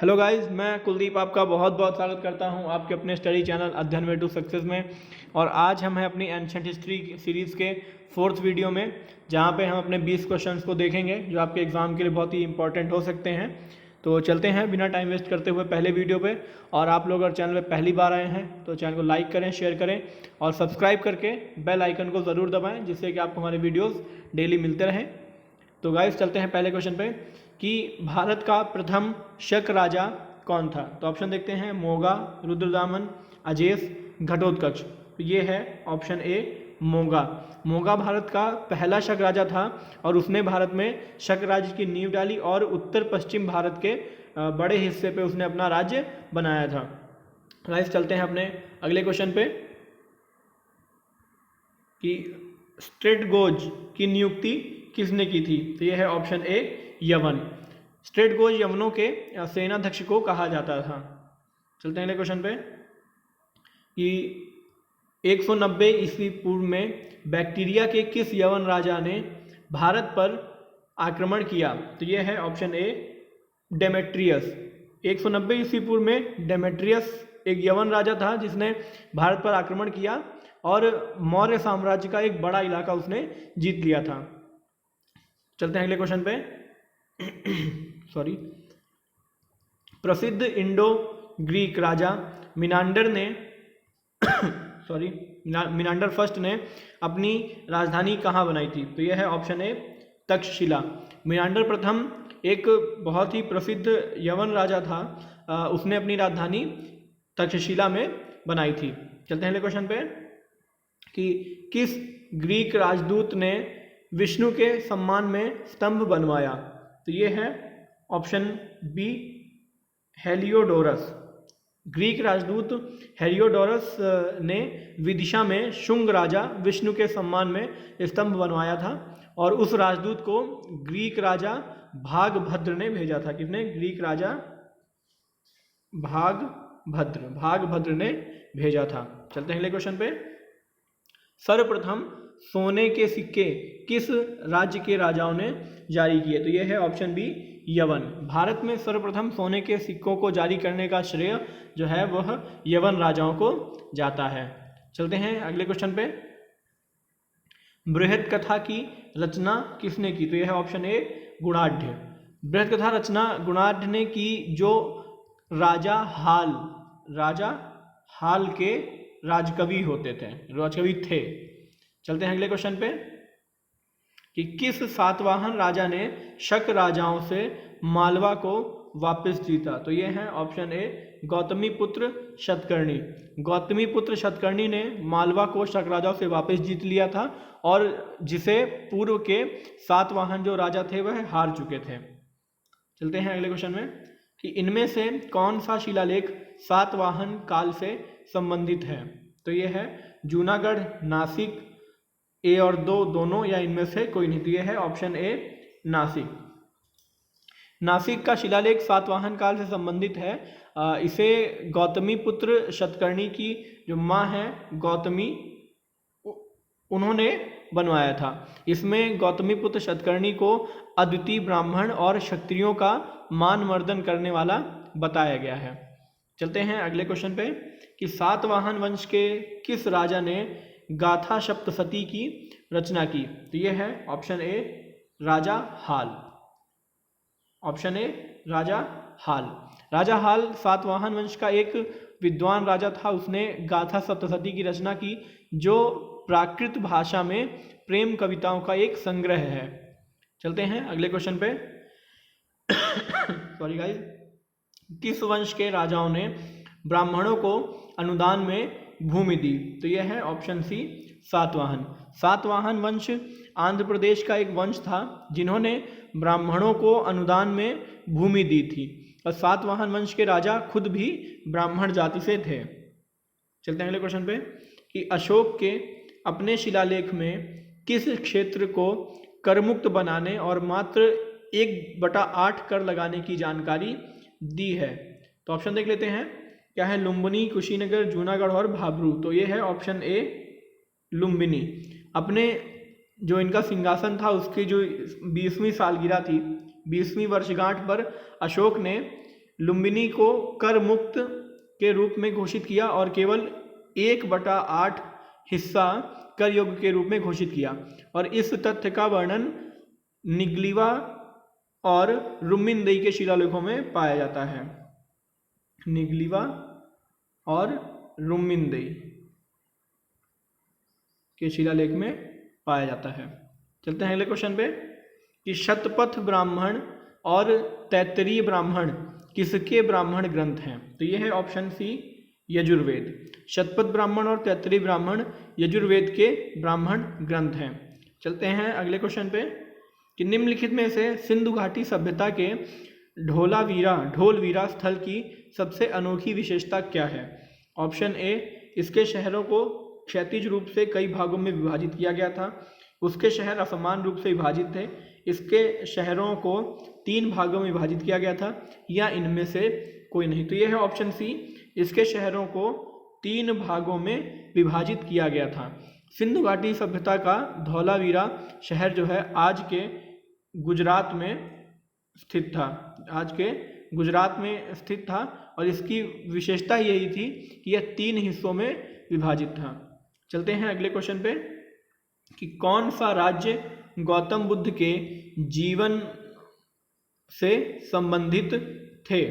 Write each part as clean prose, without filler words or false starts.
Hello guys, मैं कुलदीप आपका बहुत बहुत स्वागत करता हूं आपके अपने स्टडी चैनल अध्ययन में टू सक्सेस में। और आज हम हैं अपनी एंशिएंट हिस्ट्री सीरीज़ के 4th वीडियो में, जहां पे हम अपने 20 क्वेश्चंस को देखेंगे जो आपके एग्ज़ाम के लिए बहुत ही इंपॉर्टेंट हो सकते हैं। तो चलते हैं बिना टाइम वेस्ट करते हुए पहले वीडियो पे। और आप लोग अगर चैनल पर पहली बार आए हैं तो चैनल को लाइक करें, शेयर करें और सब्सक्राइब करके बेल आइकन को ज़रूर दबाएँ, जिससे कि आपको हमारे वीडियोज़ डेली मिलते रहें। तो गाइस चलते हैं पहले क्वेश्चन पे कि भारत का प्रथम शक राजा कौन था। तो ऑप्शन देखते हैं, मोगा, रुद्रदामन, अजेस, घटोत्कच। तो ये है ऑप्शन ए, मोगा। मोगा भारत का पहला शक राजा था और उसने भारत में शक राज्य की नींव डाली और उत्तर पश्चिम भारत के बड़े हिस्से पे उसने अपना राज्य बनाया था। गाइस चलते हैं अपने अगले क्वेश्चन पे कि स्ट्रेटगोज की नियुक्ति किसने की थी। तो यह है ऑप्शन ए, यवन। स्ट्रेटगोज यवनों के सेनाध्यक्ष को कहा जाता था। चलते हैं अगले क्वेश्चन पे कि 190 ईस्वी पूर्व में बैक्टीरिया के किस यवन राजा ने भारत पर आक्रमण किया। तो यह है ऑप्शन ए, डेमेट्रियस। 190 ईस्वी पूर्व में डेमेट्रियस एक यवन राजा था जिसने भारत पर आक्रमण किया और मौर्य साम्राज्य का एक बड़ा इलाका उसने जीत लिया था। चलते हैं अगले क्वेश्चन पे सॉरी। प्रसिद्ध इंडो ग्रीक राजा मिनांडर ने मिनांडर फर्स्ट ने अपनी राजधानी कहाँ बनाई थी। तो यह है ऑप्शन ए, तक्षशिला। मिनांडर प्रथम एक बहुत ही प्रसिद्ध यवन राजा था, उसने अपनी राजधानी तक्षशिला में बनाई थी। चलते हैं अगले क्वेश्चन पे कि किस ग्रीक राजदूत ने विष्णु के सम्मान में स्तंभ बनवाया। तो ये है ऑप्शन बी, हेलियोडोरस। ग्रीक राजदूत हेलियोडोरस ने विदिशा में शुंग राजा विष्णु के सम्मान में स्तंभ बनवाया था और उस राजदूत को ग्रीक राजा भागभद्र ने भेजा था। किसने? ग्रीक राजा भागभद्र ने भेजा था। चलते हैं अगले क्वेश्चन पे। सर्वप्रथम सोने के सिक्के किस राज्य के राजाओं ने जारी किए। तो यह है ऑप्शन बी, यवन। भारत में सर्वप्रथम सोने के सिक्कों को जारी करने का श्रेय जो है वह यवन राजाओं को जाता है। चलते हैं अगले क्वेश्चन पे। बृहद कथा की रचना किसने की। तो यह है ऑप्शन ए, गुणाढ़। बृहद कथा रचना गुणाढ़ ने की, जो राजा हाल के राजकवि होते थे, राजकवि थे। चलते हैं अगले क्वेश्चन पे कि किस सातवाहन राजा ने शक राजाओं से मालवा को वापस जीता। तो ये है ऑप्शन ए, गौतमीपुत्र शतकर्णी। गौतमीपुत्र शतकर्णी ने मालवा को शक राजाओं से वापस जीत लिया था और जिसे पूर्व के सातवाहन जो राजा थे वह हार चुके थे। चलते हैं अगले क्वेश्चन में कि इनमें से कौन सा शिलालेख सातवाहन काल से संबंधित है। तो ये है जूनागढ़, नासिक, ए और दो दोनों या इनमें से कोई नहीं। तो ये है ऑप्शन ए, नासिक। नासिक का शिलालेख सातवाहन काल से संबंधित है। इसे गौतमीपुत्र शतकर्णी की जो माँ है गौतमी, उन्होंने बनवाया था। इसमें गौतमीपुत्र शतकर्णी को अद्वितीय ब्राह्मण और क्षत्रियों का मानवर्धन करने वाला बताया गया है। चलते हैं अगले क्वेश्चन पे कि सातवाहन वंश के किस राजा ने गाथा सप्तशती की रचना की। तो यह है option A, Raja Hal. Option A, Raja Hal. Raja Hal Satavahana वंश का एक विद्वान राजा था। उसने गाथा सप्तशती की रचना की, जो प्राकृत भाषा में प्रेम कविताओं का एक संग्रह है। चलते हैं अगले क्वेश्चन पे सॉरी गाइस। किस वंश के राजाओं ने ब्राह्मणों को अनुदान में भूमि दी। तो यह है ऑप्शन सी, सातवाहन। सातवाहन वंश आंध्र प्रदेश का एक वंश था जिन्होंने ब्राह्मणों को अनुदान में भूमि दी थी और सातवाहन वंश के राजा खुद भी ब्राह्मण जाति से थे। चलते हैं अगले क्वेश्चन पे कि अशोक के अपने शिलालेख में किस क्षेत्र को करमुक्त बनाने और मात्र 1/8 कर लगाने की जानकारी दी है। तो ऑप्शन देख लेते हैं, क्या है? लुम्बिनी, कुशीनगर, जूनागढ़ और भाबरू। तो ये है ऑप्शन ए, लुम्बिनी। अपने जो इनका सिंहासन था उसकी जो 20वीं सालगिरह थी, 20वीं वर्षगांठ पर अशोक ने लुम्बिनी को कर मुक्त के रूप में घोषित किया और केवल 1/8 हिस्सा कर योग्य के रूप में घोषित किया। और इस तथ्य का वर्णन निगलिवा और रुम्मिनदेई के शिलालेखों में पाया जाता है। निगलिवा और रुम्मिनदेई के शिलालेख में पाया जाता है। चलते हैं अगले क्वेश्चन पे कि शतपथ ब्राह्मण और तैत्तरीय ब्राह्मण किसके ब्राह्मण ग्रंथ हैं? तो ये है ऑप्शन सी यजुर्वेद। शतपथ ब्राह्मण और तैत्तरीय ब्राह्मण यजुर्वेद के ब्राह्मण ग्रंथ हैं। चलते हैं अगले क्वेश्चन पे कि निम्नलिखित में से सिंधु घाटी सभ्यता के ढोलवीरा स्थल की सबसे अनोखी विशेषता क्या है? ऑप्शन ए, इसके शहरों को क्षैतिज रूप से कई भागों में विभाजित किया गया था। उसके शहर असमान रूप से विभाजित थे। इसके शहरों को 3 भागों में विभाजित किया गया था, या इनमें से कोई नहीं। तो यह है ऑप्शन सी, इसके शहरों को 3 भागों में विभाजित किया गया था। सिंधु घाटी सभ्यता का धौलावीरा शहर जो है आज के गुजरात में स्थित था। आज के गुजरात में स्थित था और इसकी विशेषता यही थी कि यह 3 हिस्सों में विभाजित था। चलते हैं अगले क्वेश्चन पे कि कौन सा राज्य गौतम बुद्ध के जीवन से संबंधित थे?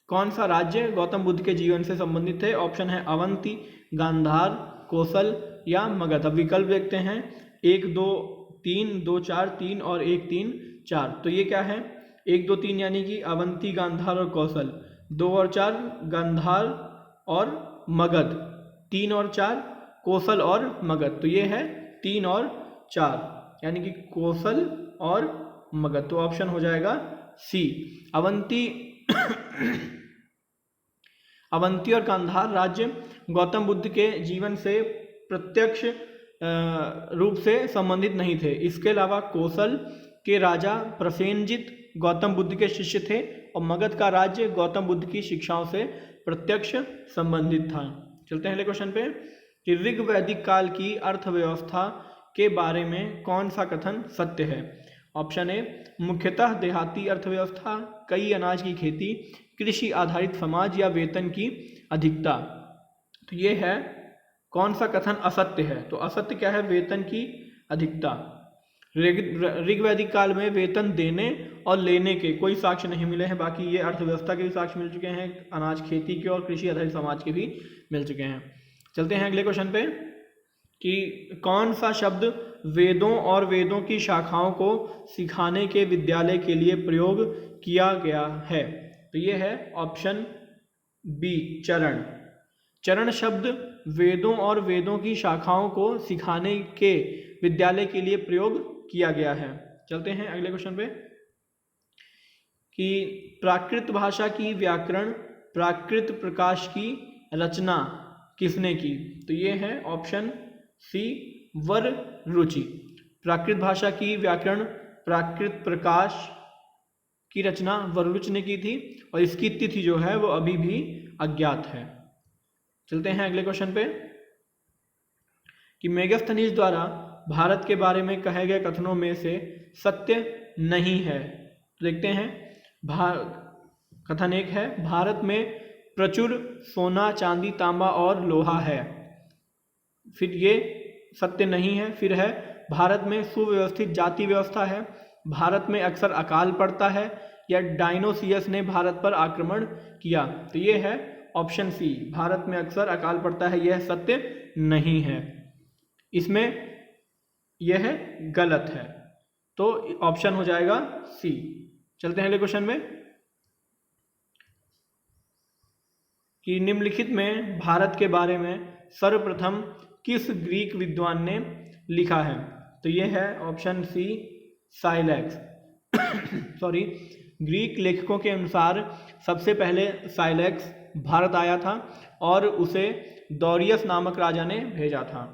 कौन सा राज्य गौतम बुद्ध के जीवन से संबंधित थे? ऑप्शन है अवंती, गांधार, कौशल या मगध। अब विकल्प देखते हैं 1 2 3 2 4 3 और 1 3 4। तो ये क्या है? 1 2 3 यानी कि अवंती, गांधार और कौशल। 2 और 4 गांधार और मगध। 3 और 4 कौशल और मगध। तो ये है 3 और 4 यानी कि कौशल और मगध। तो ऑप्शन हो जाएगा सी, अवंती और गांधार राज्य गौतम बुद्ध के जीवन से प्रत्यक्ष रूप से संबंधित नहीं थे। इसके अलावा कौशल के राजा प्रसेनजित गौतम बुद्ध के शिष्य थे और मगध का राज्य गौतम बुद्ध की शिक्षाओं से प्रत्यक्ष संबंधित था। चलते हैं अगले क्वेश्चन पे कि ऋग वैदिक काल की अर्थव्यवस्था के बारे में कौन सा कथन सत्य है? ऑप्शन ए, मुख्यतः देहाती अर्थव्यवस्था, कई अनाज की खेती, कृषि आधारित समाज या वेतन की अधिकता। तो ये है कौन सा कथन असत्य है? तो असत्य क्या है? वेतन की अधिकता। ऋग्वैदिक काल में वेतन देने और लेने के कोई साक्ष्य नहीं मिले हैं। बाकी ये अर्थव्यवस्था के भी साक्ष्य मिल चुके हैं, अनाज खेती के और कृषि आधारित समाज के भी मिल चुके हैं। चलते हैं अगले क्वेश्चन पे कि कौन सा शब्द वेदों और वेदों की शाखाओं को सिखाने के विद्यालय के लिए प्रयोग किया गया है? तो ये है ऑप्शन बी, चरण। चरण शब्द वेदों और वेदों की शाखाओं को सिखाने के विद्यालय के लिए प्रयोग किया गया है। चलते हैं अगले क्वेश्चन पे कि प्राकृत भाषा की व्याकरण प्राकृत प्रकाश की रचना किसने की? तो ये है ऑप्शन सी, वररुचि। प्राकृत भाषा की व्याकरण प्राकृत प्रकाश की रचना वररुचि ने की थी और इसकी तिथि जो है वो अभी भी अज्ञात है। चलते हैं अगले क्वेश्चन पे कि मेगास्थनीज द्वारा भारत के बारे में कहे गए कथनों में से सत्य नहीं है। तो देखते हैं, कथन 1 है भारत में प्रचुर सोना, चांदी, तांबा और लोहा है। फिर ये सत्य नहीं है। फिर है भारत में सुव्यवस्थित जाति व्यवस्था है, भारत में अक्सर अकाल पड़ता है, या डायनोसियस ने भारत पर आक्रमण किया। तो ये है ऑप्शन सी, भारत में अक्सर अकाल पड़ता है, यह सत्य नहीं है। इसमें यह गलत है, तो ऑप्शन हो जाएगा सी। चलते हैं अगले क्वेश्चन में कि निम्नलिखित में भारत के बारे में सर्वप्रथम किस ग्रीक विद्वान ने लिखा है? तो यह है ऑप्शन सी, साइलैक्स। सॉरी, ग्रीक लेखकों के अनुसार सबसे पहले साइलैक्स भारत आया था और उसे दौरियस नामक राजा ने भेजा था।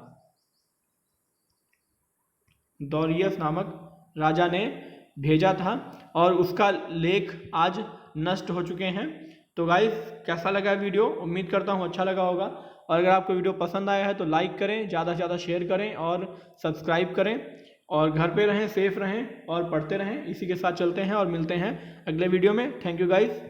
दौरियस नामक राजा ने भेजा था और उसका लेख आज नष्ट हो चुके हैं। तो गाइस, कैसा लगा वीडियो? उम्मीद करता हूँ अच्छा लगा होगा, और अगर आपको वीडियो पसंद आया है तो लाइक करें, ज़्यादा से ज़्यादा शेयर करें और सब्सक्राइब करें, और घर पे रहें, सेफ रहें और पढ़ते रहें। इसी के साथ चलते हैं और मिलते हैं अगले वीडियो में। Thank you guys.